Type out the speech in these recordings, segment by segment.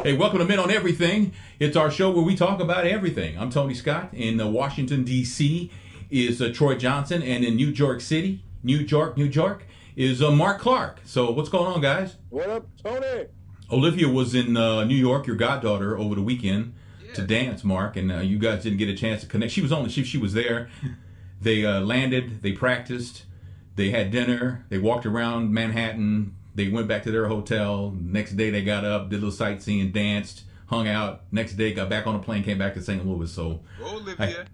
Hey, welcome to Men on Everything. It's our show where we talk about everything. I'm Tony Scott. In Washington, D.C. is Troy Johnson. And in New York City, New York, is Mark Clark. So what's going on, guys? What up, Tony? Olivia was in New York, your goddaughter, over the weekend to Yes. dance, Mark. And you guys didn't get a chance to connect. She was there. They landed. They practiced. They had dinner. They walked around Manhattan. They went back to their hotel. Next day they got up, did a little sightseeing, danced, hung out. Next day got back on a plane, came back to St. Louis. So Olivia.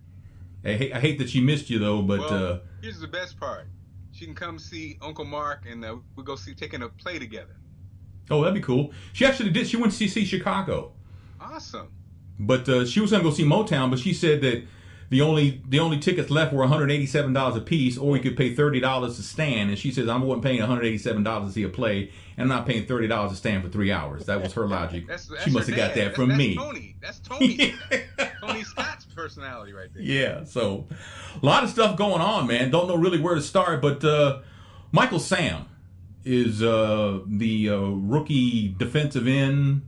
I hate that she missed you though, but Well, here's the best part. She can come see Uncle Mark, and we'll go taking a play together. oh, that'd be cool. She actually did. She went to see Chicago, Awesome. but she was gonna go see Motown, but she said that the only tickets left were $187 a piece, or you could pay $30 to stand. And she says I wasn't paying $187 to see a play, and I'm not paying $30 to stand for 3 hours. That was her logic. That's She must her have got dad. that from that's me. Tony. That's Tony. Tony Scott's personality right there. Yeah, so a lot of stuff going on, man. Don't know really where to start, but Michael Sam is the rookie defensive end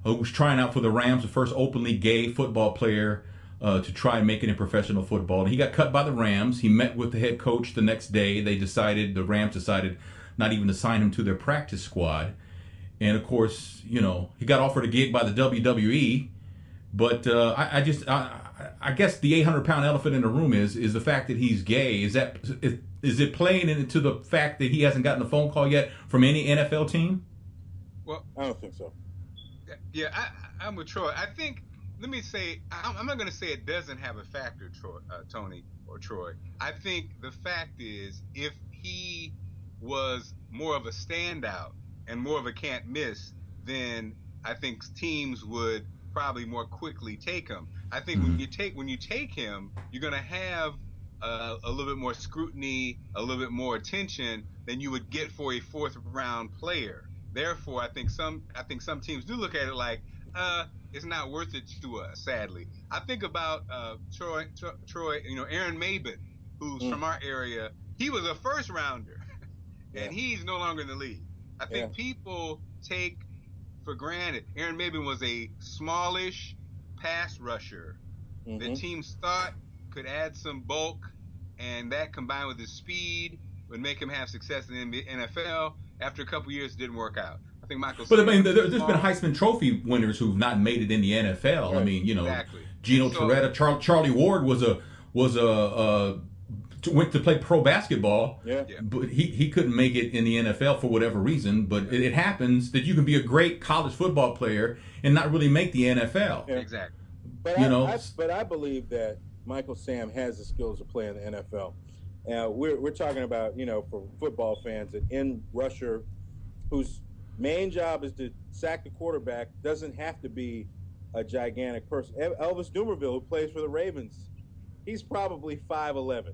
who was trying out for the Rams, the first openly gay football player to try and make it in professional football. And he got cut by the Rams. He met with the head coach the next day. The Rams decided not even to sign him to their practice squad. And of course, he got offered a gig by the WWE. But I guess the 800-pound elephant in the room is the fact that he's gay. Is it playing into the fact that he hasn't gotten a phone call yet from any NFL team? Well, I don't think so. yeah, I'm with Troy. I think. Let me say, I'm not going to say it doesn't have a factor, Tony or Troy. I think the fact is, if he was more of a standout and more of a can't miss, then I think teams would probably more quickly take him. I think when you take him, you're going to have a little bit more scrutiny, a little bit more attention than you would get for a fourth round player. Therefore, I think some teams do look at it like, it's not worth it to us, sadly. I think about Troy, Aaron Maben, who's from our area. He was a first rounder, and he's no longer in the league. I think people take for granted. Aaron Maben was a smallish pass rusher that teams thought could add some bulk, and that combined with his speed would make him have success in the NFL. After a couple years, it didn't work out. I think Michael. But I mean, there's been Heisman Trophy winners who've not made it in the NFL. Right. I mean, exactly. Gino Torretta, Charlie Ward went to play pro basketball. Yeah. But he couldn't make it in the NFL for whatever reason. But it happens that you can be a great college football player and not really make the NFL. Yeah. Exactly. But I believe that Michael Sam has the skills to play in the NFL. We're talking about, for football fans, an end rusher whose main job is to sack the quarterback, doesn't have to be a gigantic person. Elvis Dumervil, who plays for the Ravens, he's probably 5'11".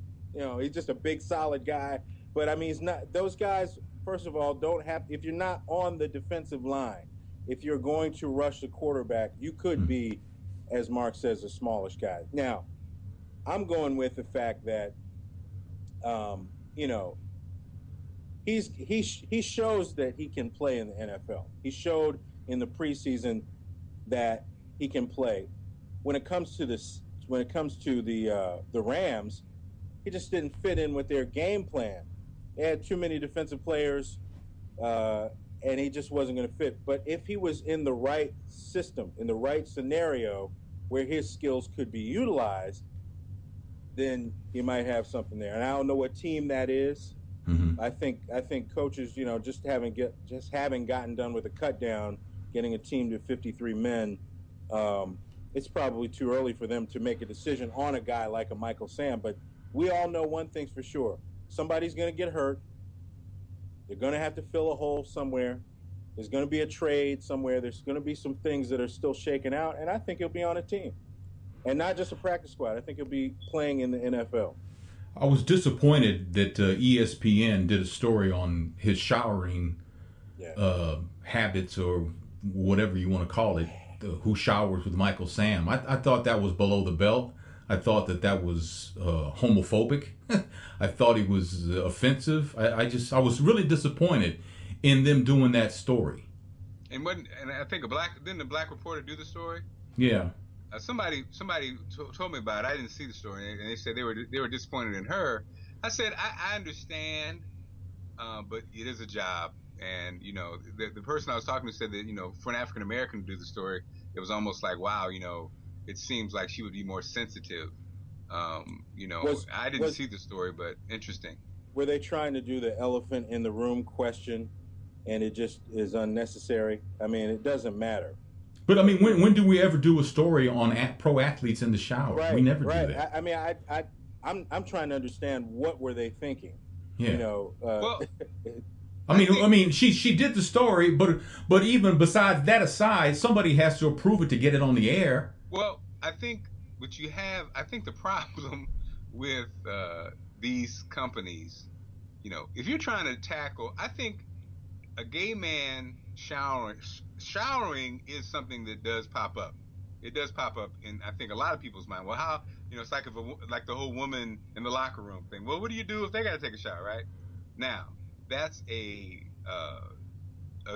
He's just a big, solid guy. But, I mean, he's not. Those guys, first of all, don't have – if you're not on the defensive line, if you're going to rush the quarterback, you could be, as Mark says, a smallish guy. Now, I'm going with the fact that he shows that he can play in the NFL. He showed in the preseason that he can play. When it comes to the Rams, he just didn't fit in with their game plan. They had too many defensive players, and he just wasn't going to fit. But if he was in the right system, in the right scenario, where his skills could be utilized, then he might have something there. And I don't know what team that is. Mm-hmm. I think coaches, just having gotten done with a cut down, getting a team to 53 men, it's probably too early for them to make a decision on a guy like a Michael Sam. But we all know one thing's for sure: somebody's going to get hurt. They're going to have to fill a hole somewhere. There's going to be a trade somewhere. There's going to be some things that are still shaking out, and I think he'll be on a team. And not just a practice squad. I think he'll be playing in the NFL. I was disappointed that ESPN did a story on his showering habits, or whatever you want to call it, who showers with Michael Sam. I thought that was below the belt. I thought that was homophobic. I thought he was offensive. I was really disappointed in them doing that story. and I think didn't a black reporter do the story? Yeah. Somebody told me about it. I didn't see the story, and they said they were disappointed in her. I said I understand, but it is a job, and the person I was talking to said that for an African American to do the story, it was almost like, wow, it seems like she would be more sensitive. I didn't see the story, but interesting. Were they trying to do the elephant in the room question, and it just is unnecessary? I mean, it doesn't matter. But I mean, when do we ever do a story on pro athletes in the shower? Right, we never do right. that. I mean, I'm trying to understand, what were they thinking? Yeah. Well, I mean, she did the story, but even besides that aside, somebody has to approve it to get it on the air. Well, I think the problem with these companies, if you're trying to tackle, I think a gay man showering is something that does pop up. It does pop up in, I think, a lot of people's mind. Well, how, it's like like the whole woman in the locker room thing. Well, what do you do if they got to take a shower, right? Now, that's a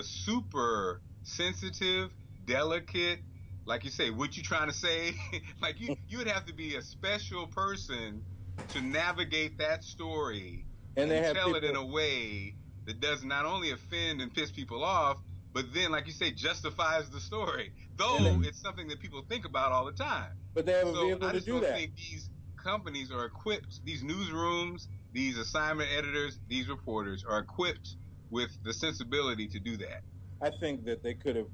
super sensitive, delicate, like you say, what you trying to say? Like you would have to be a special person to navigate that story and tell it in a way that does not only offend and piss people off, but then, like you say, justifies the story. Though it's something that people think about all the time. But they have a vehicle to do that. I just don't think these companies are equipped, these newsrooms, these assignment editors, these reporters are equipped with the sensibility to do that. I think that they could have,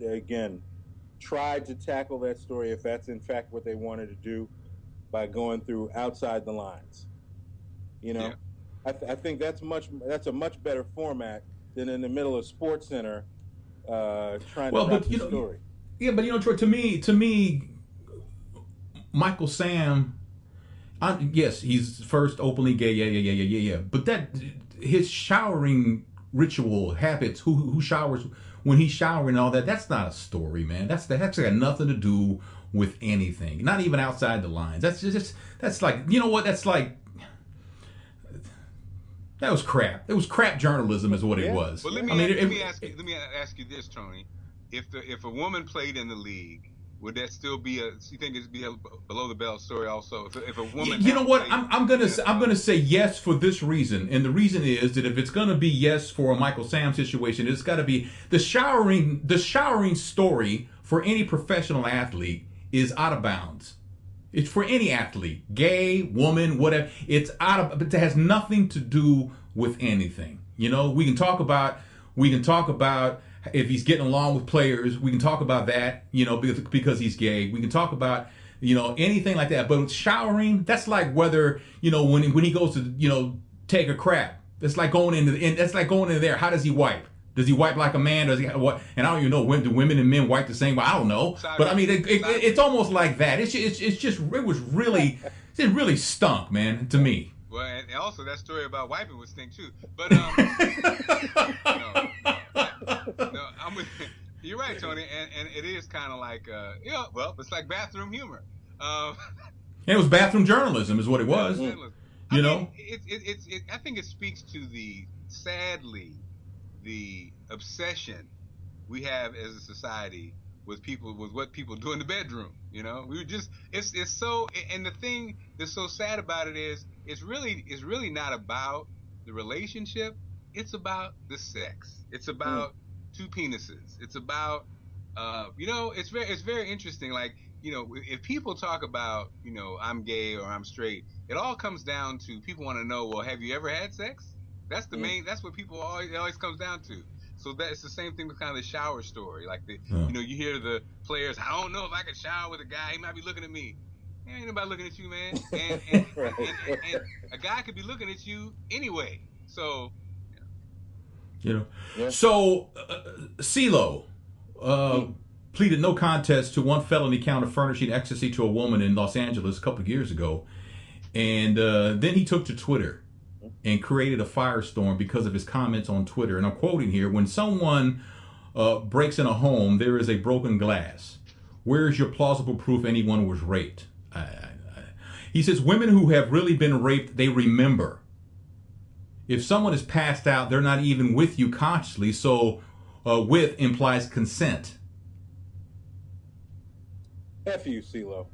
again, tried to tackle that story, if that's in fact what they wanted to do, by going through outside the lines. Yeah. I think that's a much better format than in the middle of Sports Center trying to wrap the story. Yeah, but Troy, to me, Michael Sam, yes, he's first openly gay, yeah. But that his showering ritual habits, who showers when he's showering and all that, that's not a story, man. That's got nothing to do with anything. Not even outside the lines. That's like, you know what? That's like, that was crap. It was crap journalism, is what it was. But let me ask you this, Tony. If a woman played in the league, would that still be you think it'd be a below the belt story also? If a woman, you know what? I'm gonna say yes for this reason, and the reason is that if it's gonna be yes for a Michael Sam situation, it's got to be the showering story for any professional athlete is out of bounds. It's for any athlete, gay, woman, whatever. It's but it has nothing to do with anything. We can talk about if he's getting along with players. We can talk about that, because he's gay. We can talk about, anything like that. But showering, that's like whether, when he goes to, take a crap. It's like going into there. How does he wipe? Does he wipe like a man? Does he what? And I don't even know, do women and men wipe the same way? I don't know. But I mean, it's almost like that. It really stunk, man, to me. Well, and also that story about wiping would stink too. But you're right, Tony, and it is kind of like it's like bathroom humor. It was bathroom journalism, is what it was. I think it speaks to sadly, the obsession we have as a society with what people do in the bedroom. It's so, and the thing that's so sad about it is it's really not about the relationship. It's about the sex. It's about two penises. It's about it's very interesting. Like, if people talk about, I'm gay or I'm straight, it all comes down to people want to know, well, have you ever had sex? That's the main. That's what people always comes down to. So that's the same thing with kind of the shower story. Like you hear the players, I don't know if I could shower with a guy. He might be looking at me. Ain't nobody looking at you, man. And a guy could be looking at you anyway. So, So Cee-Lo pleaded no contest to one felony count of furnishing ecstasy to a woman in Los Angeles a couple of years ago, and then he took to Twitter and created a firestorm because of his comments on Twitter. And I'm quoting here: "When someone breaks in a home, there is a broken glass. Where is your plausible proof anyone was raped?" He says, "Women who have really been raped, they remember. If someone is passed out, they're not even with you consciously. So with implies consent. F you, Cee-Lo.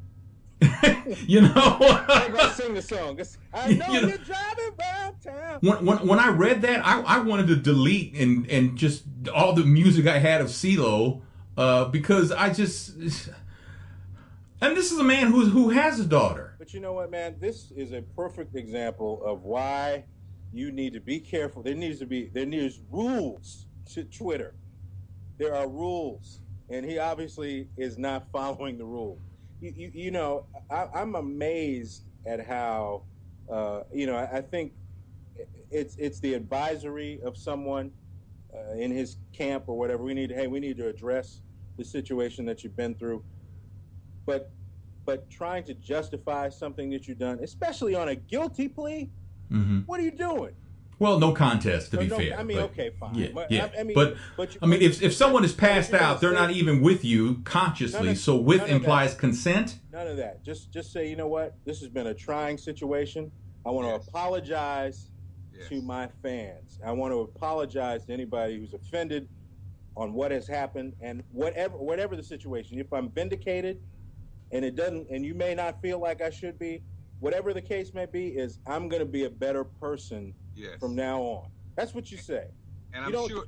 You know, I'm gonna sing the song. I know You know, you're driving around town. when I read that, I wanted to delete and just all the music I had of Cee-Lo, because I just, and this is a man who has a daughter. But you know what, man? This is a perfect example of why you need to be careful. There's rules to Twitter. There are rules, and he obviously is not following the rule. You know, I'm amazed at how, I think it's the advisory of someone in his camp or whatever. We need to address the situation that you've been through, but trying to justify something that you've done, especially on a guilty plea, what are you doing? Well, no contest, to be fair. I mean, but, okay, fine. Yeah. But if someone is passed out, they're not even with you consciously. So with implies consent. None of that. Just say, you know what? This has been a trying situation. I want to apologize to my fans. I want to apologize to anybody who's offended on what has happened, and whatever the situation. If I'm vindicated, and you may not feel like I should be, whatever the case may be, I'm going to be a better person from now on. That's what you say. And I'm sure,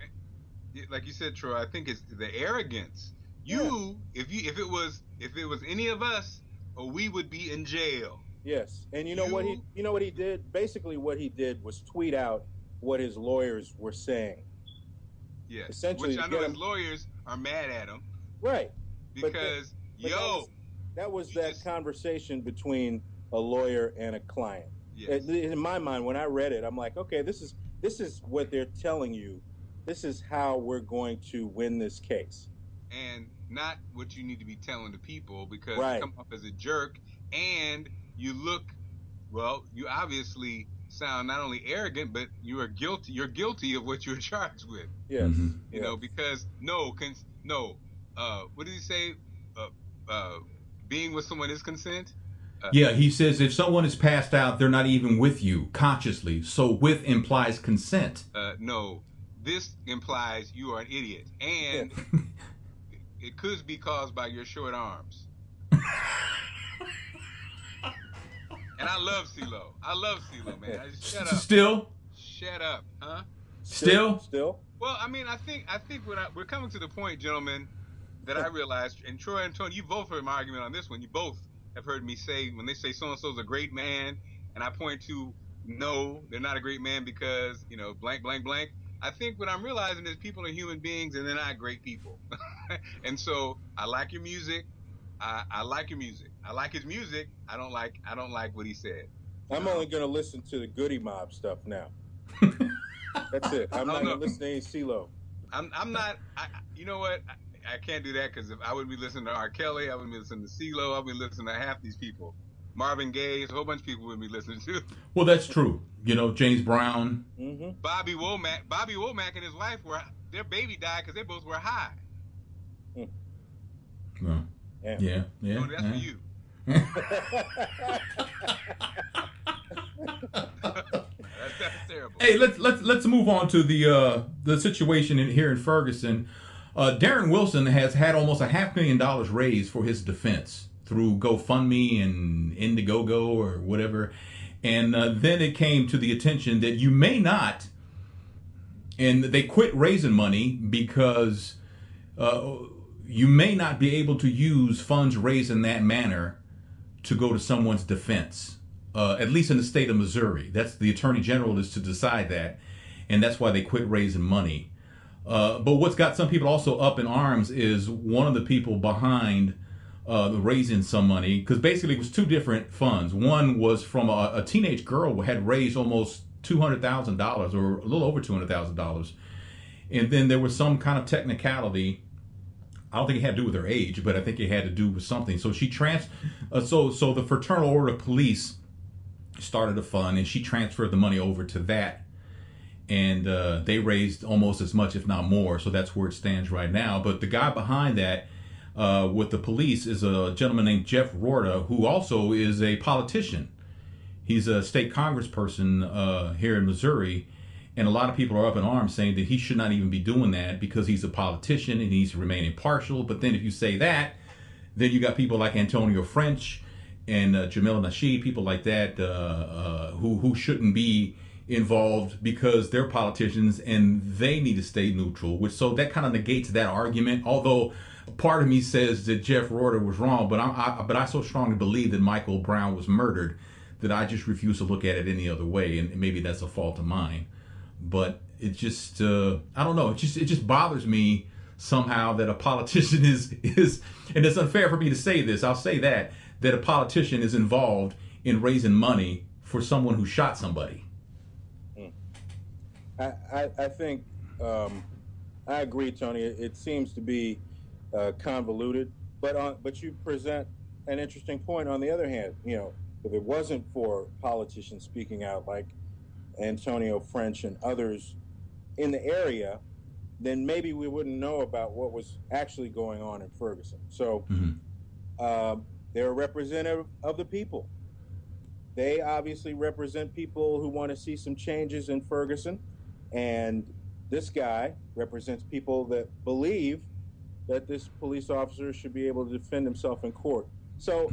like you said, Troy, I think it's the arrogance. If it was any of us, we would be in jail. Yes, and you know what he did? Basically, what he did was tweet out what his lawyers were saying. Yes, essentially, which I know his lawyers are mad at him. Right. Because that was that conversation between a lawyer and a client. Yes. In my mind, when I read it, I'm like, okay, this is what they're telling you. This is how we're going to win this case. And not what you need to be telling the people, because you come off as a jerk, and you obviously sound not only arrogant, but you're guilty of what you're charged with. Yes. You know, because what did he say? Being with someone is consent? He says if someone is passed out, they're not even with you consciously. So with implies consent. No, this implies you are an idiot, and it could be caused by your short arms. And I love Cee-Lo. Man. Shut up. Still? Shut up, huh? Still? Well, I mean, I think we're coming to the point, gentlemen, that I realized, and Troy and Tony, you both heard my argument on this one. You both have heard me say, when they say so-and-so's a great man, and I point to, no, they're not a great man because, blank, blank, blank. I think what I'm realizing is people are human beings and they're not great people. And so I like your music. I like your music. I like his music. I don't like what he said. I'm only going to listen to the Goody Mob stuff now. That's it. I'm not going to listen to any Cee-Lo. I'm not. You know what? I can't do that, because if I wouldn't be listening to R. Kelly, I wouldn't be listening to Cee-Lo, I wouldn't be listening to half these people. Marvin Gaye, a whole bunch of people wouldn't be listening to. Well, that's true. James Brown. Mm-hmm. Bobby Womack and his wife their baby died because they both were high. Well, yeah. Tony, that's for you. That's terrible. Hey, let's move on to the situation here in Ferguson. Darren Wilson has had almost $500,000 raised for his defense through GoFundMe and Indiegogo or whatever. And then it came to the attention that you may not, and they quit raising money because you may not be able to use funds raised in that manner to go to someone's defense, at least in the state of Missouri. That's the Attorney General is to decide that, and that's why they quit raising money. But what's got some people also up in arms is one of the people behind raising some money, because basically it was two different funds. One was from a teenage girl who had raised almost $200,000 or a little over $200,000. And then there was some kind of technicality. I don't think it had to do with her age, but I think it had to do with something. So she so the Fraternal Order of Police started a fund, and she transferred the money over to that. And they raised almost as much, if not more. So that's where it stands right now. But the guy behind that with the police is a gentleman named Jeff Rorta, who also is a politician. He's a state congressperson here in Missouri. And a lot of people are up in arms saying that he should not even be doing that because he's a politician and he needs to remain impartial. But then if you say that, then you got people like Antonio French and Jamil Nasheed, people like that, who shouldn't be involved because they're politicians and they need to stay neutral. Which so that kind of negates that argument. Although part of me says that Jeff Rorter was wrong, but I so strongly believe that Michael Brown was murdered that I just refuse to look at it any other way, and maybe that's a fault of mine. But it just I don't know. It just bothers me somehow that a politician is and it's unfair for me to say this. I'll say that a politician is involved in raising money for someone who shot somebody. I think I agree, Tony. It seems to be convoluted, but you present an interesting point. On the other hand, if it wasn't for politicians speaking out like Antonio French and others in the area, then maybe we wouldn't know about what was actually going on in Ferguson. So they're a representative of the people. They obviously represent people who want to see some changes in Ferguson. And this guy represents people that believe that this police officer should be able to defend himself in court. So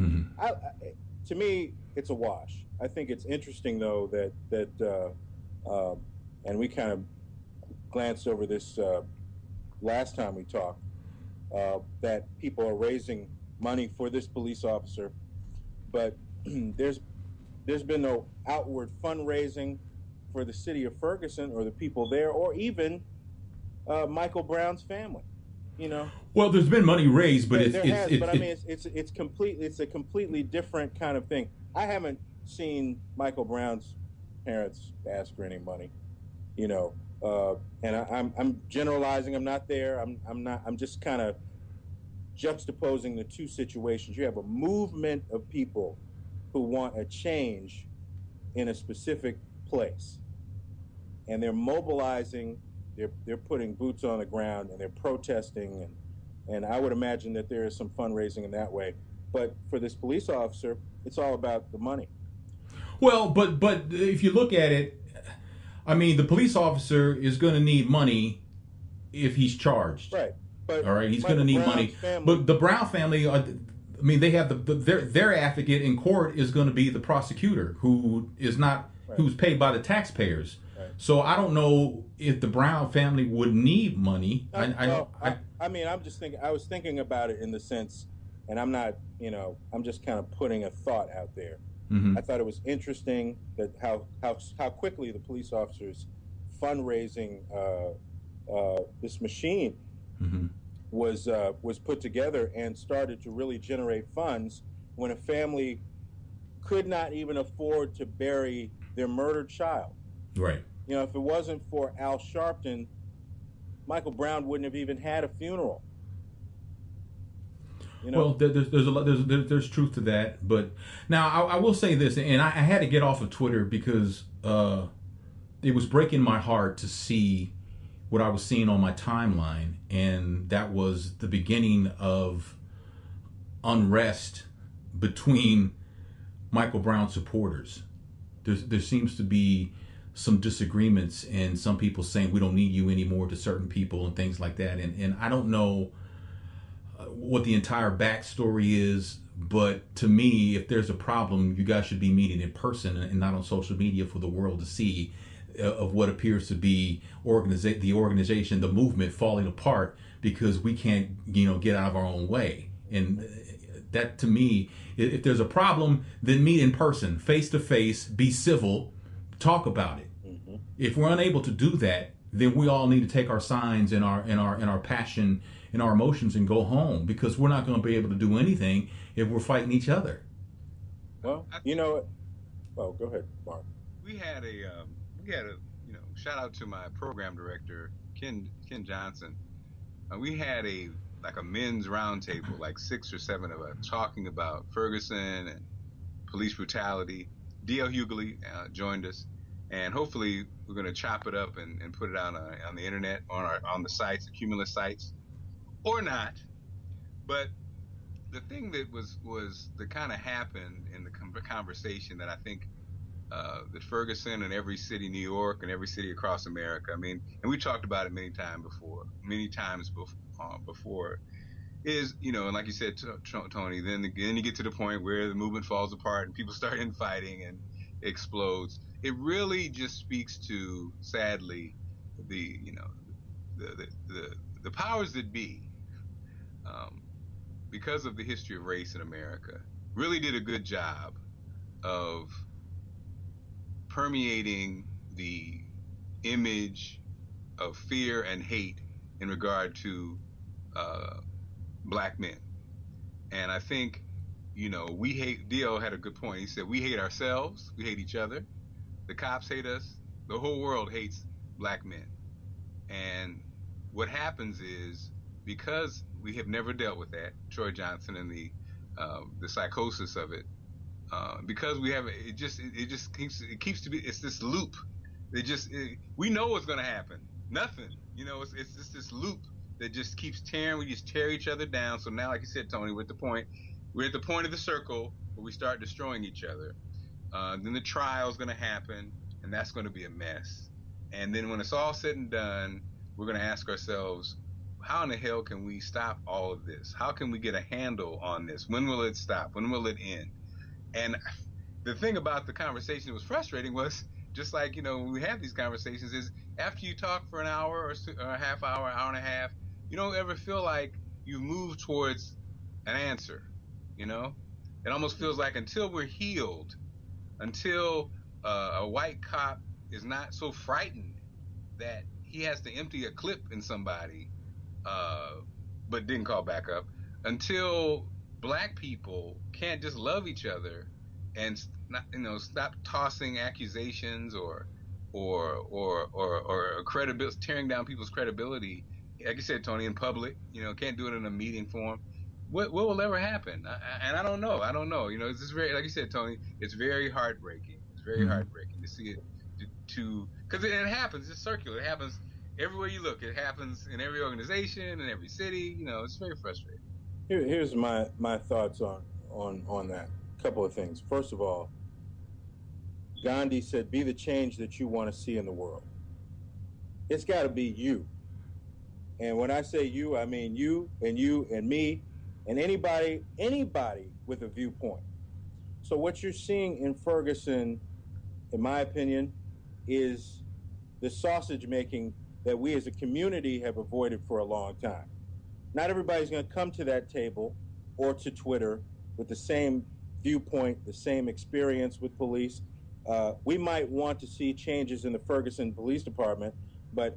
to me, it's a wash. I think it's interesting, though, that and we kind of glanced over this last time we talked, that people are raising money for this police officer, but there's been no outward fundraising for the city of Ferguson or the people there, or even Michael Brown's family. Well, there's been money raised, but it's a completely different kind of thing. I haven't seen Michael Brown's parents ask for any money, and I'm generalizing. I'm not there. I'm just kind of juxtaposing the two situations. You have a movement of people who want a change in a specific place, and they're mobilizing. They're putting boots on the ground and they're protesting, and I would imagine that there is some fundraising in that way. But for this police officer, it's all about the money. Well, but if you look at it, I mean, the police officer is going to need money if he's charged. Right. But all right, he's going to need money. But the Brown family, they have their advocate in court is going to be the prosecutor, who is not who's paid by the taxpayers. Right. So I don't know if the Brown family would need money. I'm just thinking. I was thinking about it in the sense, and I'm not. I'm just kind of putting a thought out there. I thought it was interesting that how quickly the police officers fundraising this machine was put together and started to really generate funds when a family could not even afford to bury their murdered child. Right. If it wasn't for Al Sharpton, Michael Brown wouldn't have even had a funeral. Well, there's truth to that, but now I will say this, and I had to get off of Twitter because it was breaking my heart to see what I was seeing on my timeline, and that was the beginning of unrest between Michael Brown supporters. There seems to be some disagreements, and some people saying we don't need you anymore to certain people and things like that, and I don't know what the entire backstory is, but to me, if there's a problem, you guys should be meeting in person and not on social media for the world to see of what appears to be the organization, the movement falling apart because we can't, get out of our own way. And that, to me, if there's a problem, then meet in person, face to face, be civil, talk about it. If we're unable to do that, then we all need to take our signs and our passion and our emotions and go home, because we're not going to be able to do anything if we're fighting each other. Well, oh, go ahead, Mark. We had a shout out to my program director, Ken Johnson. We had a men's roundtable, like 6 or 7 of us, talking about Ferguson and police brutality. D.L. Hughley joined us, and hopefully we're going to chop it up and put it on the internet, on the sites, the Cumulus sites, or not. But the thing that was that kind of happened in the conversation that I think that Ferguson and every city, New York, and every city across America. I mean, and we talked about it many times before. Is, and like you said, Tony, then you get to the point where the movement falls apart and people start infighting and explodes. It really just speaks to, sadly, the you know the powers that be, um, because of the history of race in America, really did a good job of permeating the image of fear and hate in regard to uh, black men. And I think, we hate, Dio had a good point. He said, we hate ourselves, we hate each other, the cops hate us, the whole world hates black men. And what happens is, because we have never dealt with that, Troy Johnson and the psychosis of it, because we have it's this loop. We know what's going to happen. Nothing, it's just this loop that just keeps tearing. We just tear each other down. So now, like you said, Tony, we're at the point of the circle where we start destroying each other. Then the trial is going to happen, and that's going to be a mess. And then when it's all said and done, we're going to ask ourselves, how in the hell can we stop all of this? How can we get a handle on this? When will it stop? When will it end? And the thing about the conversation that was frustrating was, just like, when we have these conversations, is after you talk for an hour or a half hour, hour and a half, you don't ever feel like you've moved towards an answer. It almost feels like, until we're healed, until a white cop is not so frightened that he has to empty a clip in somebody, but didn't call back up, until black people can't just love each other and not, stop tossing accusations or credibility, tearing down people's credibility, like you said, Tony, in public, can't do it in a meeting form. What will ever happen? And I don't know. It's just very, like you said, Tony, it's very heartbreaking. It's very heartbreaking to see it, because it happens. It's circular. It happens everywhere you look. It happens in every organization, in every city. It's very frustrating. Here's my thoughts on that. A couple of things. First of all, Gandhi said, "Be the change that you want to see in the world." It's got to be you. And when I say you, I mean you and me and anybody with a viewpoint. So what you're seeing in Ferguson, in my opinion, is the sausage making that we as a community have avoided for a long time. Not everybody's going to come to that table or to Twitter with the same viewpoint, the same experience with police. We might want to see changes in the Ferguson Police Department, but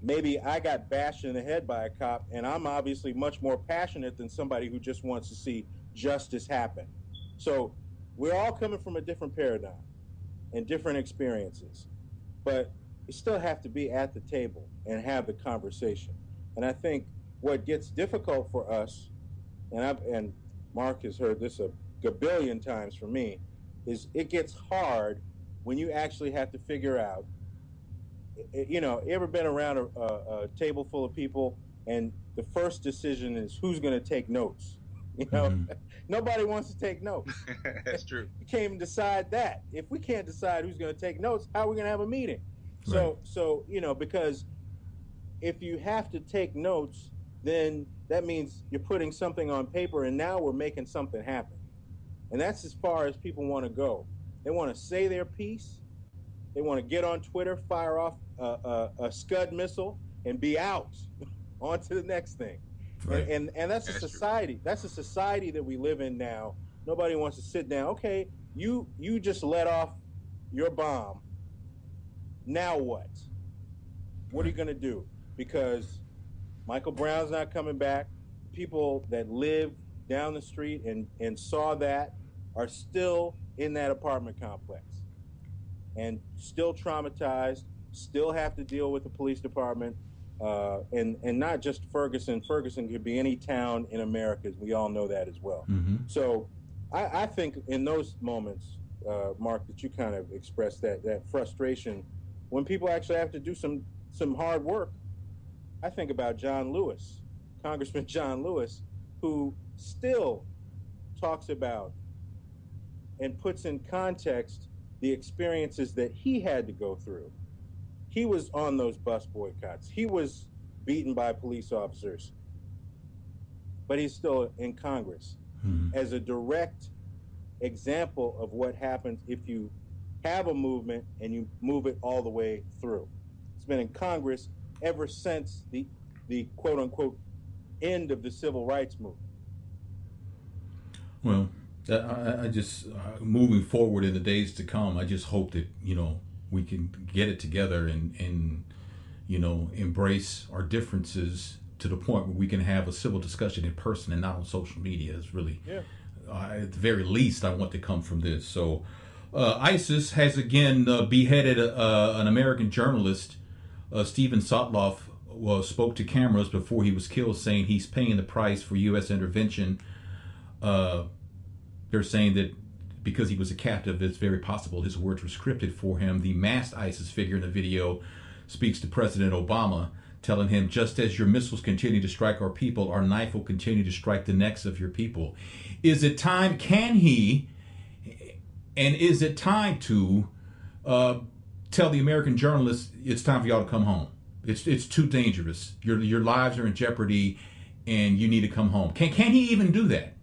maybe I got bashed in the head by a cop, and I'm obviously much more passionate than somebody who just wants to see justice happen. So we're all coming from a different paradigm and different experiences, but we still have to be at the table and have the conversation. And I think what gets difficult for us, and Mark has heard this a gabillion times from me, is it gets hard when you actually have to figure out, you ever been around a table full of people and the first decision is who's going to take notes? Nobody wants to take notes. That's true. We can't even decide that. If we can't decide who's going to take notes, how are we going to have a meeting? Right. So because if you have to take notes, then that means you're putting something on paper, and now we're making something happen. And that's as far as people want to go. They want to say their piece. They want to get on Twitter, fire off a Scud missile, and be out. On to the next thing. Right. And that's a society. True. That's a society that we live in now. Nobody wants to sit down. Okay, you just let off your bomb. Now what? What are you going to do? Because Michael Brown's not coming back. People that live down the street and saw that are still in that apartment complex and still traumatized, still have to deal with the police department, and not just Ferguson. Ferguson could be any town in America. We all know that as well. Mm-hmm. So I think in those moments, Mark, that you kind of expressed that frustration when people actually have to do some hard work. I think about John Lewis, Congressman John Lewis, who still talks about and puts in context the experiences that he had to go through. He was on those bus boycotts. He was beaten by police officers, but he's still in Congress as a direct example of what happens if you have a movement and you move it all the way through. It's been in Congress ever since the quote unquote end of the civil rights movement. Well, I just moving forward in the days to come, I just hope that we can get it together and embrace our differences to the point where we can have a civil discussion in person and not on social media. Is really, at the very least, I want to come from this. So, ISIS has again beheaded an American journalist. Stephen Sotloff spoke to cameras before he was killed, saying he's paying the price for U.S. intervention. They're saying that because he was a captive, it's very possible his words were scripted for him. The masked ISIS figure in the video speaks to President Obama, telling him, just as your missiles continue to strike our people, our knife will continue to strike the necks of your people. Is it time, is it time to tell the American journalists it's time for y'all to come home? It's too dangerous. Your lives are in jeopardy and you need to come home. Can he even do that?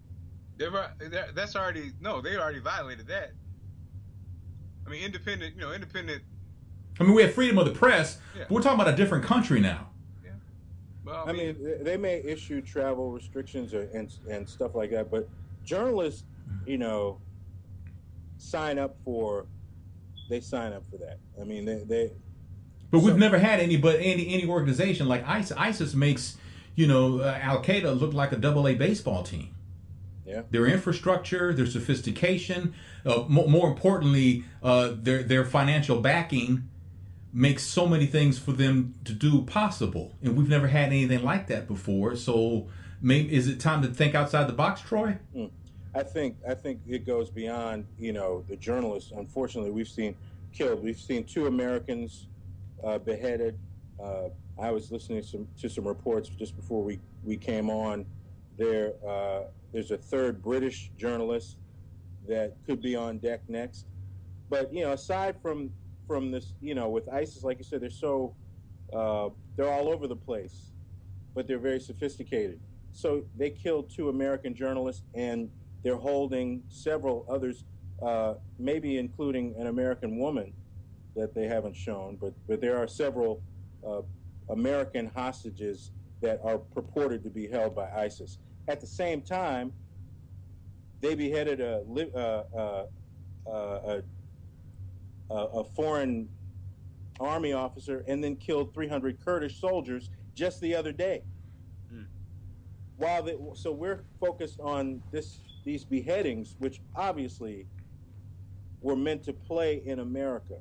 They already violated that. I mean, independent. I mean, we have freedom of the press, but we're talking about a different country now. Yeah. Well, I mean, they may issue travel restrictions and stuff like that, but journalists, sign up for that. I mean, they. But we've never had any organization like ISIS. ISIS makes Al Qaeda look like a AA baseball team. Yeah. Their infrastructure, their sophistication, more importantly, their financial backing makes so many things for them to do possible, and we've never had anything like that before. So, is it time to think outside the box, Troy? I think it goes beyond the journalists. Unfortunately, we've seen killed. We've seen 2 Americans beheaded. I was listening to some reports just before we came on. There's a 3rd British journalist that could be on deck next. But aside from this, with ISIS, like you said, they're all over the place, but they're very sophisticated. So they killed 2 American journalists, and they're holding several others, maybe including an American woman that they haven't shown. But there are several American hostages that are purported to be held by ISIS. At the same time, they beheaded a foreign army officer and then killed 300 Kurdish soldiers just the other day. So we're focused on these beheadings, which obviously were meant to play in America.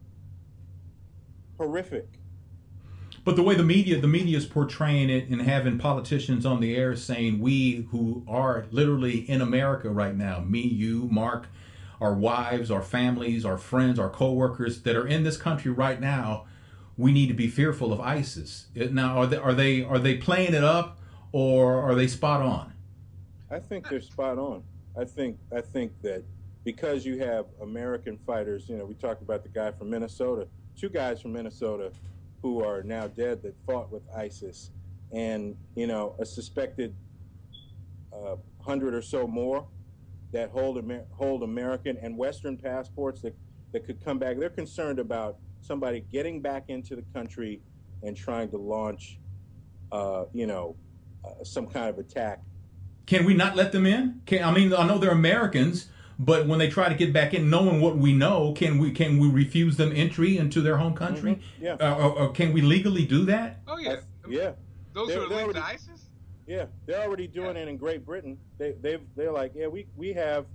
Horrific. But the way the media is portraying it and having politicians on the air saying we who are literally in America right now, me, you, Mark, our wives, our families, our friends, our co-workers that are in this country right now, we need to be fearful of ISIS. Now, are they playing it up, or are they spot on? I think they're spot on. I think that because you have American fighters, we talked about the guy from Minnesota, 2 guys from Minnesota who are now dead that fought with ISIS, and a suspected 100 or so more that hold American and Western passports that could come back. They're concerned about somebody getting back into the country and trying to launch, some kind of attack. Can we not let them in? I know they're Americans, but when they try to get back in, knowing what we know, can we refuse them entry into their home country? Mm-hmm. Yeah. Or can we legally do that? Oh yeah. Yeah. Those who are linked to ISIS? Yeah, they're already doing it in Great Britain. They're like, yeah, we have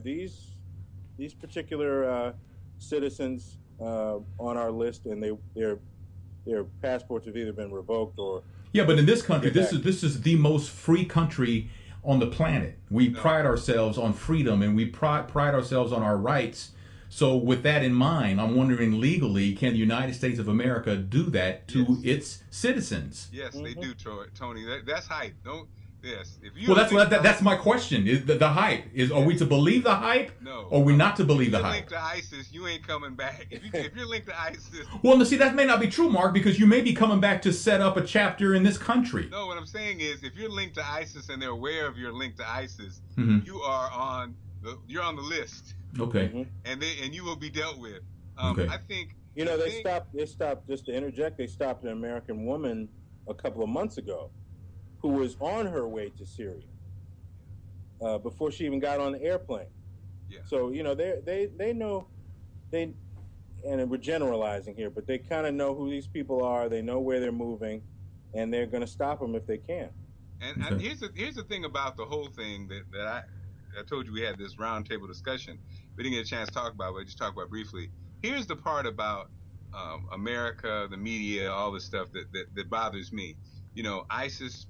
these particular citizens on our list, and their passports have either been revoked or. Yeah, but in this country, this is the most free country on the planet. We pride ourselves on freedom, and we pride ourselves on our rights. So with that in mind, I'm wondering legally, can the United States of America do that to its citizens? Yes, they do, Tony. That's hype. Yes. If you Well, that's my question. Is the hype is? Are we to believe the hype? No. Or are we not to believe the hype? If you're linked to ISIS, you ain't coming back. If you're linked to ISIS. Well, no, see, that may not be true, Mark, because you may be coming back to set up a chapter in this country. No, what I'm saying is, if you're linked to ISIS and they're aware of you're linked to ISIS, you're on the list. Okay. And you will be dealt with. Okay. I think. They stopped. Just to interject, they stopped an American woman a couple of months ago, who was on her way to Syria before she even got on the airplane. Yeah. So they know, and we're generalizing here, but they kind of know who these people are. They know where they're moving, and they're going to stop them if they can. And here's the thing about the whole thing that I told you we had this roundtable discussion. We didn't get a chance to talk about, but I just talked about briefly. Here's the part about America, the media, all this stuff that bothers me. ISIS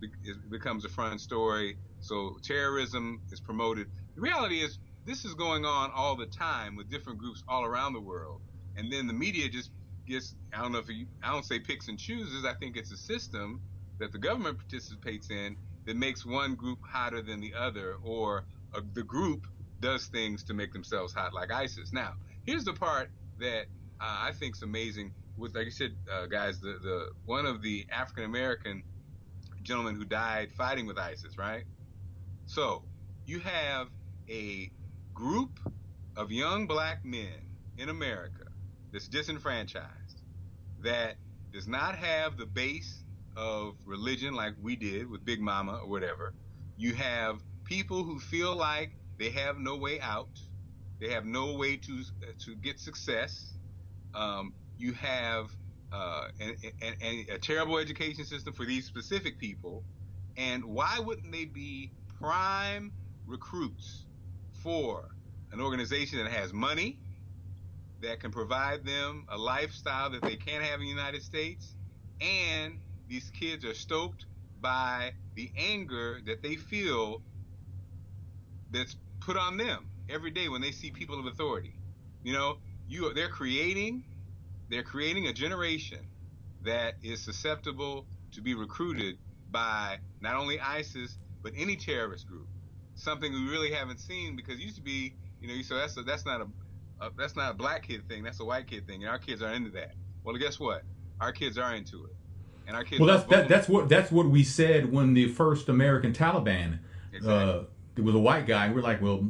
becomes a front story, so terrorism is promoted. The reality is, this is going on all the time with different groups all around the world, and then the media just gets, I don't say picks and chooses. I think it's a system that the government participates in that makes one group hotter than the other, or the group does things to make themselves hot, like ISIS. Now, here's the part that I think is amazing. With, like you said, guys, the one of the African American gentlemen who died fighting with ISIS, right? So you have a group of young black men in America that's disenfranchised, that does not have the base of religion like we did with Big Mama or whatever. You have people who feel like they have no way out. They have no way to get success. You have a terrible education system for these specific people. And why wouldn't they be prime recruits for an organization that has money, that can provide them a lifestyle that they can't have in the United States, and these kids are stoked by the anger that they feel that's put on them every day when they see people of authority. They're creating a generation that is susceptible to be recruited by not only ISIS but any terrorist group. Something we really haven't seen, because it used to be, so that's not a black kid thing, that's a white kid thing, and our kids are into that. Well, guess what? Our kids are into it, and our kids. Well, that's what we said when the first American Taliban. Exactly. It was a white guy, and we're like, well,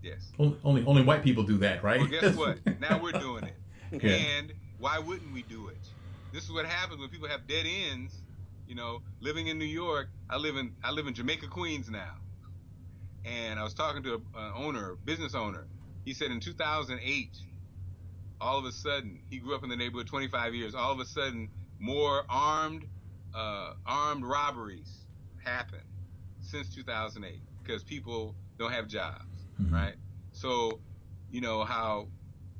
yes, only white people do that, right? Well, guess what? Now we're doing it, Yeah. And why wouldn't we do it? This is what happens when people have dead ends. Living in New York, I live in Jamaica, Queens now, and I was talking to a business owner. He said in 2008, all of a sudden, he grew up in the neighborhood 25 years. All of a sudden, more armed robberies happen since 2008 because people don't have jobs, right? So, how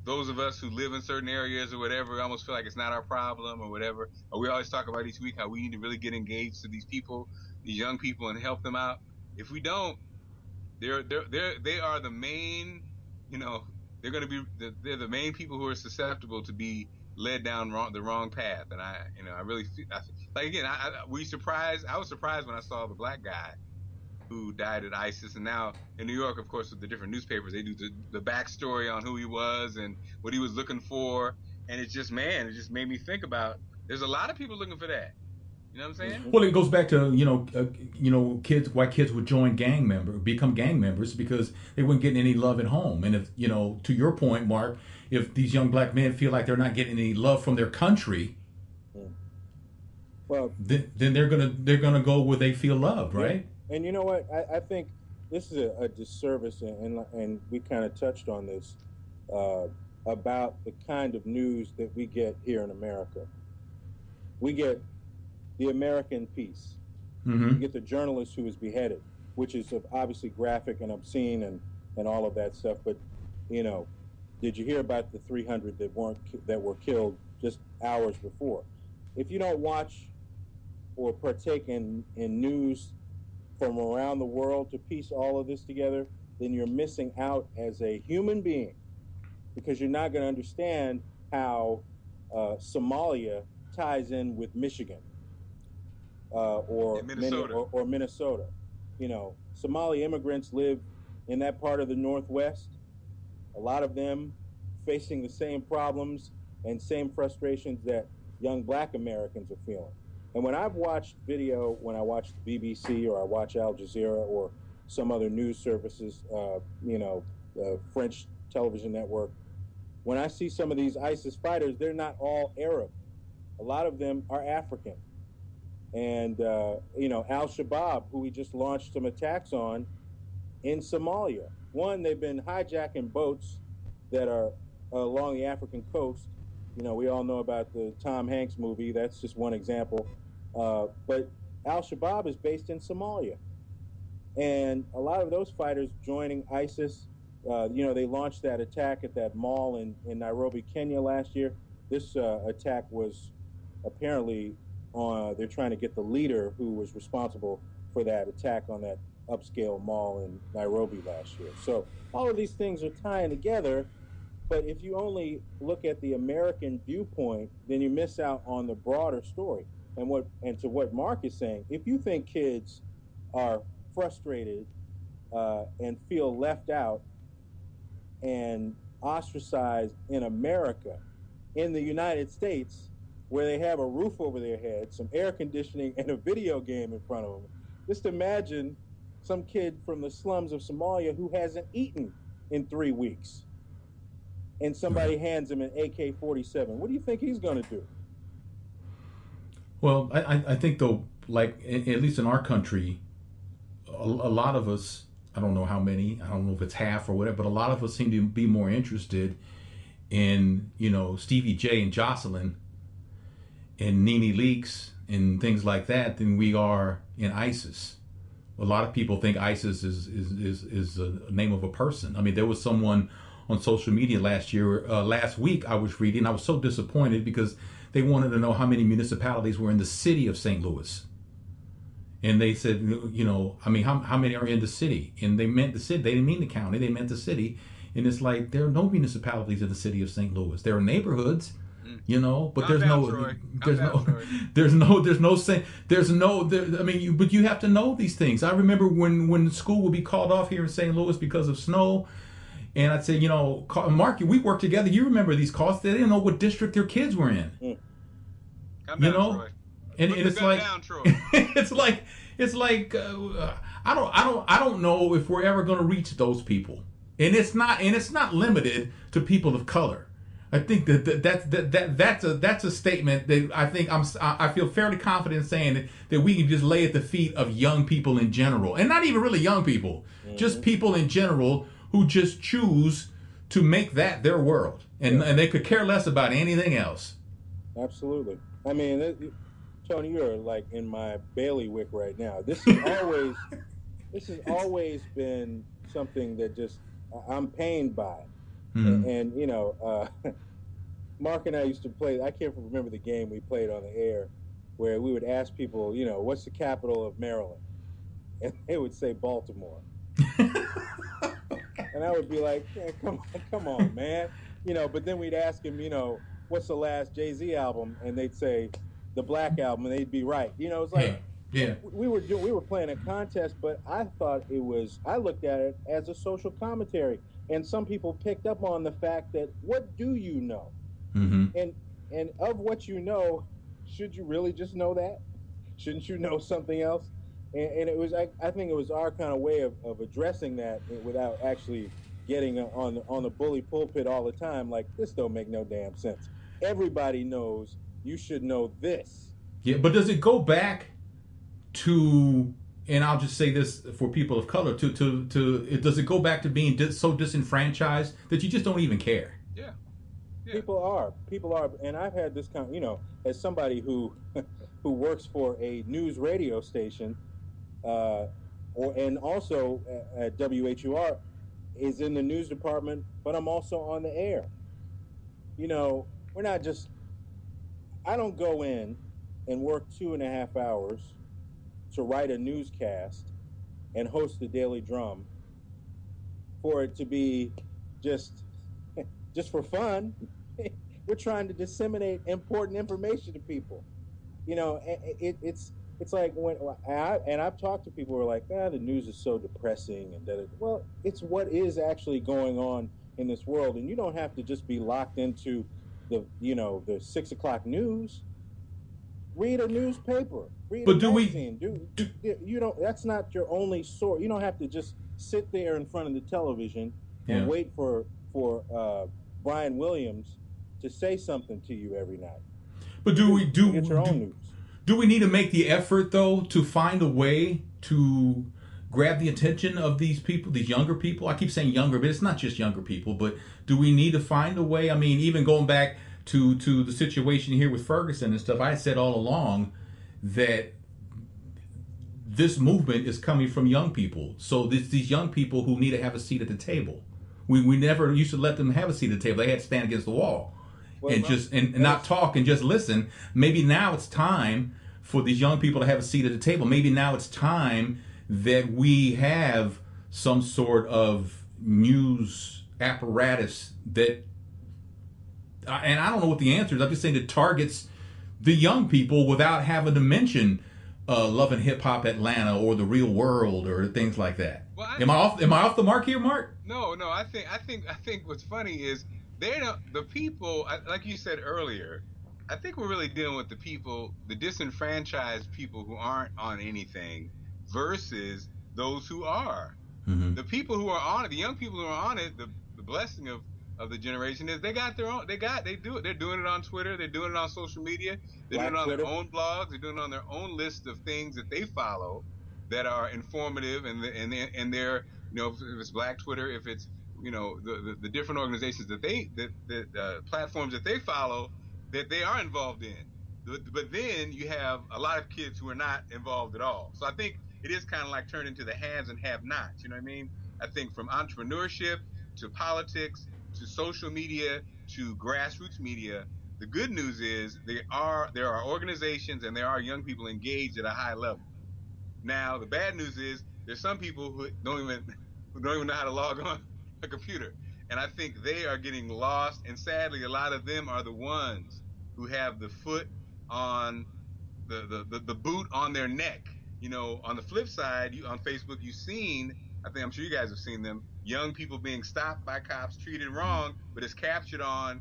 those of us who live in certain areas or whatever almost feel like it's not our problem or whatever. Or we always talk about each week how we need to really get engaged to these people, these young people, and help them out. If we don't, they are the main, they're the main people who are susceptible to be led down the wrong path. And I really feel like, again, I was surprised when I saw the black guy who died at ISIS, and now in New York, of course, with the different newspapers, they do the backstory on who he was and what he was looking for, and it just made me think about, there's a lot of people looking for that. You know what I'm saying? Well, it goes back to why kids would become gang members because they weren't getting any love at home, and if to your point, Mark, if these young black men feel like they're not getting any love from their country, well, then they're gonna go where they feel loved, right? Yeah. And you know what? I think this is a disservice, and we kind of touched on this about the kind of news that we get here in America. We get the American piece. Mm-hmm. You get the journalist who was beheaded, which is obviously graphic and obscene and all of that stuff. But did you hear about the 300 that were killed just hours before? If you don't watch or partake in news from around the world to piece all of this together, then you're missing out as a human being, because you're not going to understand how Somalia ties in with Michigan or Minnesota. Minnesota. Somali immigrants live in that part of the Northwest. A lot of them facing the same problems and same frustrations that young black Americans are feeling. And when I've watched video, when I watch the BBC or I watch Al Jazeera or some other news services, French television network, when I see some of these ISIS fighters, they're not all Arab. A lot of them are African. And, Al-Shabaab, who we just launched some attacks on in Somalia. One, they've been hijacking boats that are along the African coast. We all know about the Tom Hanks movie. That's just one example. But Al-Shabaab is based in Somalia. And a lot of those fighters joining ISIS, they launched that attack at that mall in Nairobi, Kenya last year. This attack was apparently they're trying to get the leader who was responsible for that attack on that upscale mall in Nairobi last year. So all of these things are tying together, but if you only look at the American viewpoint, then you miss out on the broader story. And to what Mark is saying, if you think kids are frustrated and feel left out and ostracized in America, in the United States, where they have a roof over their head, some air conditioning, and a video game in front of them, just imagine some kid from the slums of Somalia who hasn't eaten in 3 weeks, and somebody hands him an AK-47. What do you think he's going to do? Well, I think, though, like, at least in our country, a lot of us, I don't know how many, I don't know if it's half or whatever, but a lot of us seem to be more interested in, Stevie J and Jocelyn and Nene Leakes and things like that than we are in ISIS. A lot of people think ISIS is a name of a person. I mean, there was someone on social media last week I was reading. I was so disappointed because they wanted to know how many municipalities were in the city of St. Louis. And they said, how many are in the city? And they meant the city. They didn't mean the county. They meant the city. And it's like, there are no municipalities in the city of St. Louis. There are neighborhoods, but there's but you have to know these things. I remember when school would be called off here in St. Louis because of snow, and I'd say, Mark, we worked together. You remember these calls? They didn't know what district their kids were in. Calm down, Troy. And it's like, down, Troy. it's like I don't know if we're ever going to reach those people, and it's not limited to people of color. I think that's a statement that I feel fairly confident saying that we can just lay at the feet of young people in general, and not even really young people, just people in general who just choose to make that their world, and they could care less about anything else. Absolutely. I mean, Tony, you're like in my bailiwick right now. This has always been something that just I'm pained by. And Mark and I used to play, I can't remember the game we played on the air, where we would ask people, what's the capital of Maryland? And they would say Baltimore. And I would be like, yeah, come on, man. But then we'd ask him, what's the last Jay-Z album? And they'd say the Black Album, and they'd be right. It's like, we were playing a contest, but I looked at it as a social commentary. And some people picked up on the fact that, what do you know? Mm-hmm. And of what you know, should you really just know that? Shouldn't you know something else? And it was, I think it was our kind of way of addressing that without actually getting on the bully pulpit all the time. Like, this don't make no damn sense. Everybody knows you should know this. Yeah, but does it go back to, and I'll just say this for people of color, does it go back to being so disenfranchised that you just don't even care? Yeah. People are, and I've had this kind of, as somebody who works for a news radio station, and also at WHUR, is in the news department, but I'm also on the air. We're not just, I don't go in and work 2.5 hours to write a newscast and host the Daily Drum for it to be just for fun. We're trying to disseminate important information to people. It's it's like and I've talked to people who are like, the news is so depressing, and that. Well, it's what is actually going on in this world, and you don't have to just be locked into the 6 o'clock news. Read a newspaper, read a But do we? magazine. You don't? That's not your only source. You don't have to just sit there in front of the television and Yeah. wait for Brian Williams to say something to you every night. But do we You get your own news. Do we need to make the effort though to find a way to grab the attention of these people, these younger people? I keep saying younger, but it's not just younger people. But do we need to find a way? I mean, even going back to the situation here with Ferguson and stuff, I said all along that this movement is coming from young people. So these young people who need to have a seat at the table. We never used to let them have a seat at the table. They had to stand against the wall and not talk and just listen. Maybe now it's time for these young people to have a seat at the table. Maybe now it's time that we have some sort of news apparatus that, and I don't know what the answer is. I'm just saying that targets the young people without having to mention Love and Hip Hop Atlanta or The Real World or things like that. Well, am I off the mark here, Mark? No. I think what's funny is the people, like you said earlier. I think we're really dealing with the people, the disenfranchised people who aren't on anything, versus those who are. Mm-hmm. The people who are on it, the young people who are on it, the blessing of the generation is they got their own. They do it. They're doing it on Twitter. They're doing it on social media. They're doing it on their own blogs. They're doing it on their own list of things that they follow that are informative, and they're, if it's Black Twitter, if it's the different organizations that platforms that they follow that they are involved in. But then you have a lot of kids who are not involved at all. So I think it is kind of like turned into the haves and have-nots. You know what I mean? I think from entrepreneurship to politics to social media to grassroots media, the good news is there are organizations and there are young people engaged at a high level. Now the bad news is there's some people who don't even know how to log on a computer, and I think they are getting lost. And sadly, a lot of them are the ones who have the foot on the boot on their neck. On the flip side, on Facebook, I'm sure you guys have seen them, young people being stopped by cops, treated wrong, but it's captured on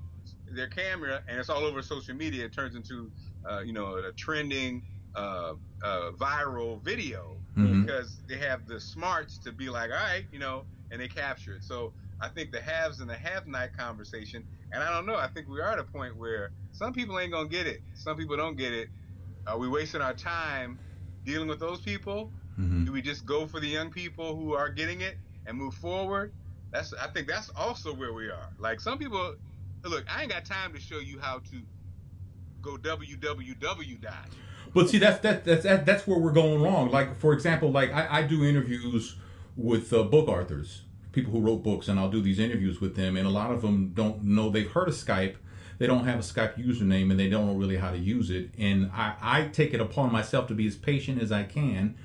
their camera and it's all over social media. It turns into, a trending, viral video, mm-hmm. because they have the smarts to be like, all right, and they capture it. So I think the haves and the have-not conversation, and I don't know, I think we are at a point where some people ain't gonna get it. Some people don't get it. Are we wasting our time dealing with those people? Mm-hmm. Do we just go for the young people who are getting it and move forward? I think that's also where we are. Like, some people, look, I ain't got time to show you how to go www. But see, that's where we're going wrong. Like, for example, like I do interviews with book authors, people who wrote books, and I'll do these interviews with them, and a lot of them don't know. They've heard of Skype, they don't have a Skype username, and they don't know really how to use it. And I take it upon myself to be as patient as I can,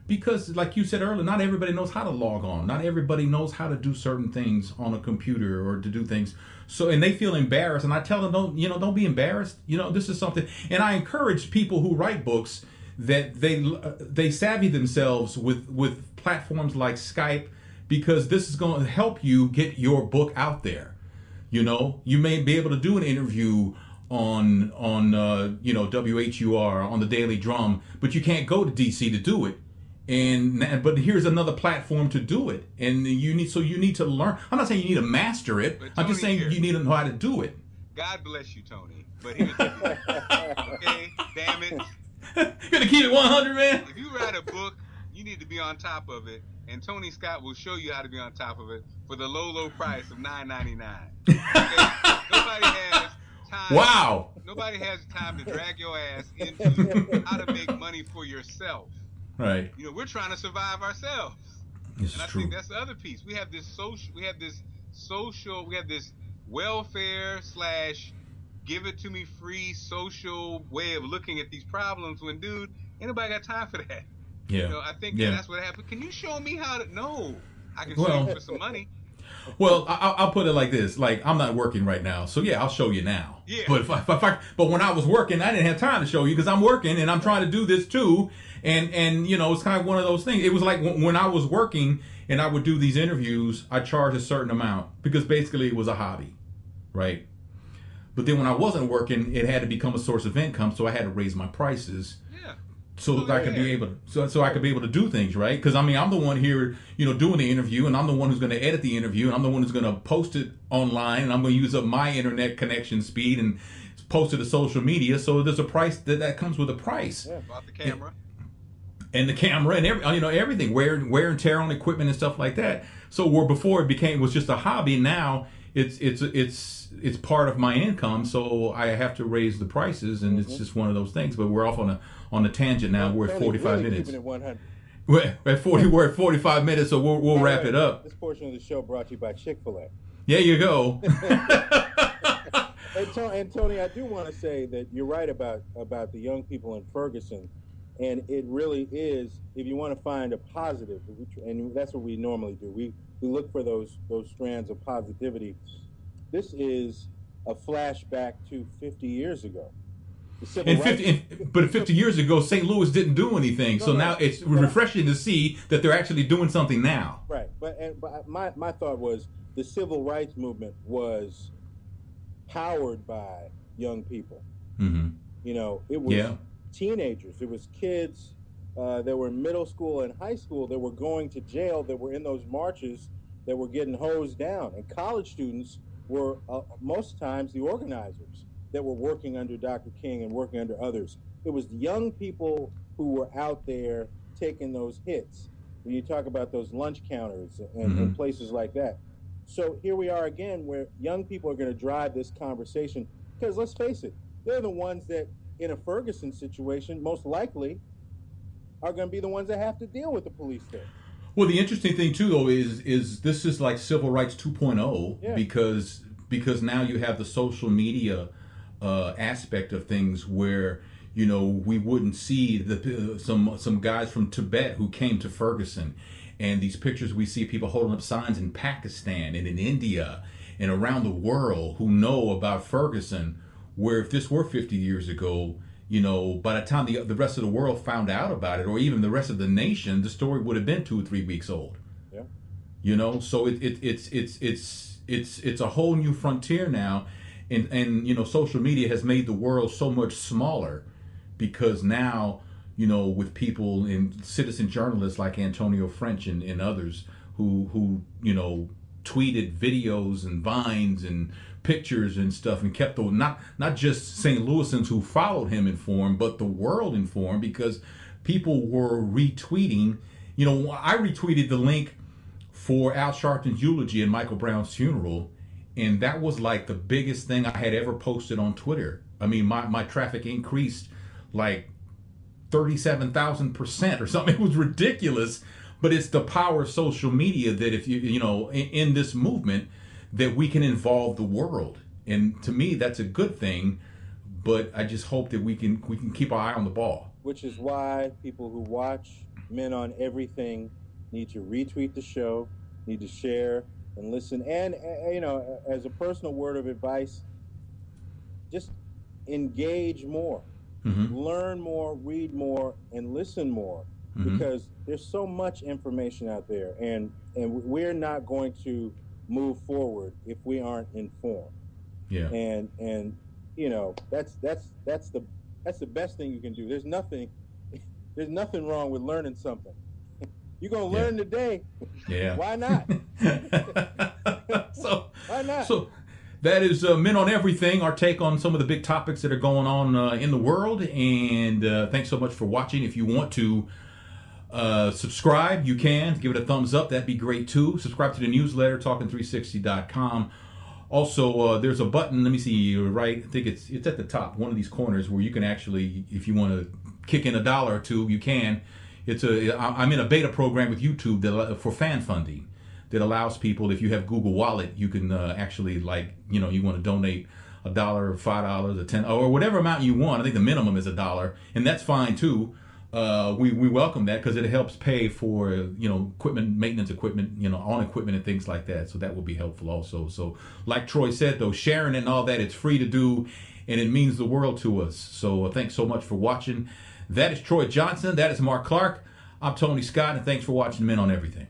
because, like you said earlier, not everybody knows how to log on. Not everybody knows how to do certain things on a computer or to do things. So, and they feel embarrassed, and I tell them, don't be embarrassed. This is something. And I encourage people who write books that they savvy themselves with platforms like Skype, because this is going to help you get your book out there. You may be able to do an interview on WHUR, on the Daily Drum, but you can't go to DC to do it. But here's another platform to do it, and you need to learn. I'm not saying you need to master it. Tony, I'm just saying you need to know how to do it. God bless you, Tony. But here's the deal. Okay, damn it. Gonna keep it 100, man. If you write a book, you need to be on top of it, and Tony Scott will show you how to be on top of it for the low price of $9.99. Okay? Nobody has time. Wow. Nobody has time to drag your ass into how to make money for yourself. Right. We're trying to survive ourselves. It's true. I think that's the other piece. We have this welfare / give it to me free social way of looking at these problems when, dude, ain't nobody got time for that. Yeah. I think that's what happened. Can you show me how to? No. I can show you for some money. Well, I'll put it like this: like I'm not working right now, so yeah, I'll show you now. Yeah. But but when I was working, I didn't have time to show you because I'm working and I'm trying to do this too. And you know, it's kind of one of those things. It was like when I was working and I would do these interviews, I charged a certain amount because basically it was a hobby, right? But then when I wasn't working, it had to become a source of income, so I had to raise my prices. Yeah. So that I could be able so I could be able to do things, right? Because I mean, I'm the one here, you know, doing the interview, and I'm the one who's going to edit the interview, and I'm the one who's going to post it online, and I'm going to use up my internet connection speed and post it to social media. So there's a price that comes with a price. Yeah. About the camera. And the camera and everything, wear and tear on equipment and stuff like that. So where before it was just a hobby, now it's part of my income. So I have to raise the prices, and it's just one of those things. But we're off on a tangent now. We're at 45 minutes. Keeping it 100. We're at 45 minutes, so we'll wrap it up. This portion of the show brought to you by Chick-fil-A. There you go. And Tony, I do want to say that you're right about the young people in Ferguson. And it really is, if you want to find a positive, and that's what we normally do. We look for those strands of positivity. This is a flashback to 50 years ago. But 50 years ago, St. Louis didn't do anything. So now it's refreshing to see that they're actually doing something now. Right. But my thought was the civil rights movement was powered by young people. Mm-hmm. You know, it was teenagers. It was kids that were in middle school and high school that were going to jail, that were in those marches, that were getting hosed down. And college students were most times the organizers that were working under Dr. King and working under others. It was the young people who were out there taking those hits. When you talk about those lunch counters and places like that. So here we are again, where young people are going to drive this conversation. Because let's face it, they're the ones that, in a Ferguson situation, most likely are going to be the ones that have to deal with the police there. Well, the interesting thing too, though, is this is like civil rights 2.0 because now you have the social media aspect of things where, you know, we wouldn't see some guys from Tibet who came to Ferguson, and these pictures we see people holding up signs in Pakistan and in India and around the world who know about Ferguson. Where if this were 50 years ago, you know, by the time the rest of the world found out about it, or even the rest of the nation, the story would have been 2 or 3 weeks old. Yeah. You know, so it's a whole new frontier now, and you know, social media has made the world so much smaller because now, you know, with people and citizen journalists like Antonio French and others who you know tweeted videos and vines and pictures and stuff and kept the not just St. Louisans who followed him informed, but the world informed, because people were retweeting. You know, I retweeted the link for Al Sharpton's eulogy and Michael Brown's funeral, and that was like the biggest thing I had ever posted on Twitter. I mean, my traffic increased like 37,000% or something. It was ridiculous, but it's the power of social media that if you know, in this movement, that we can involve the world. And to me, that's a good thing, but I just hope that we can keep our eye on the ball. Which is why people who watch Men on Everything need to retweet the show, need to share and listen. And, you know, as a personal word of advice, just engage more, learn more, read more, and listen more, because there's so much information out there, and we're not going to move forward if we aren't informed. Yeah. And you know, that's the best thing you can do. There's nothing wrong with learning something. You're gonna learn today. Yeah. Why not? So why not? So that is Men on Everything, our take on some of the big topics that are going on in the world. And thanks so much for watching. If you want to subscribe, you can. Give it a thumbs up. That'd be great too. Subscribe to the newsletter, talking360.com. Also, there's a button, let me see, right? I think it's at the top, one of these corners, where you can actually, if you want to kick in $1 or $2, you can. I'm in a beta program with YouTube for fan funding that allows people, if you have Google Wallet, you can actually, like, you know, you want to donate $1 or $5 or $10 or whatever amount you want. I think the minimum is $1, and that's fine too. we welcome that because it helps pay for equipment, maintenance equipment, on equipment and things like that. So that will be helpful also. So like Troy said, though, sharing and all that, it's free to do, and it means the world to us. So thanks so much for watching. That is Troy Johnson. That is Mark Clark. I'm Tony Scott, and thanks for watching Men on Everything.